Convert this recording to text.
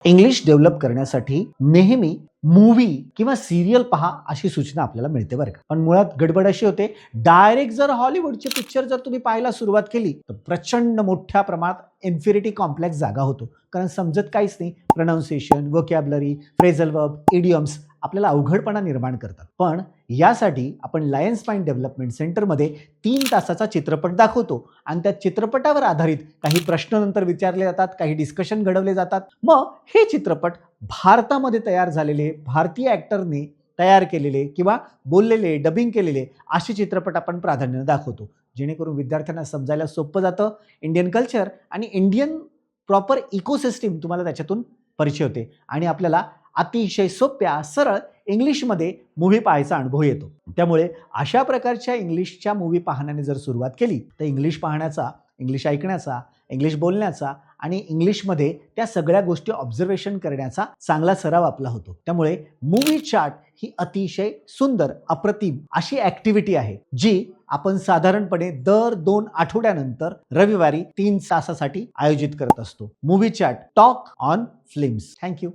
English develop करण्यासाठी नेहमी movie किंवा सिरियल पहा अशी सूचना आपल्याला मिळते बरं का. पण मुळात गडबड अशी होते, डायरेक्ट जर हॉलिवूडचे पिक्चर जर तुम्ही पाहायला सुरुवात केली तर प्रचंड मोठ्या प्रमाणात इन्फिनिटी कॉम्प्लेक्स जागा होतो. कारण समजत काहीच नाही. Pronunciation, vocabulary, phrasal verb, idioms आपल्याला अवघडपणा निर्माण करतात. पण यासाठी आपण लायन्स माइंड डेव्हलपमेंट सेंटरमध्ये 3 तासाचा चित्रपट दाखवतो आणि त्या चित्रपटावर आधारित काही प्रश्न नंतर विचारले जातात, काही डिस्कशन घडवले जातात. मग हे चित्रपट भारतामध्ये तयार झालेले, भारतीय ॲक्टरने तयार केलेले किंवा बोललेले, डबिंग केलेले असे चित्रपट आपण प्राधान्याने दाखवतो. जेणेकरून विद्यार्थ्यांना समजायला सोपं जातं. इंडियन कल्चर आणि इंडियन प्रॉपर इकोसिस्टम तुम्हाला त्याच्यातून परिचय होते आणि आपल्याला अतिशय सोप्या, सरळ इंग्लिशमध्ये मूव्ही पाहायचा अनुभव येतो. त्यामुळे अशा प्रकारच्या इंग्लिशच्या मूव्ही पाहण्याने जर सुरुवात केली तर इंग्लिश पाहण्याचा, इंग्लिश ऐकण्याचा, इंग्लिश बोलण्याचा आणि इंग्लिशमध्ये त्या सगळ्या गोष्टी ऑब्झर्वेशन करण्याचा चांगला सराव आपला होतो. त्यामुळे मूव्ही चार्ट ही अतिशय सुंदर, अप्रतिम अशी ॲक्टिव्हिटी आहे जी आपण साधारणपणे दर 2 आठवड्यानंतर रविवारी 3 तासासाठी आयोजित करत असतो. Movie chart, talk on films. Thank you.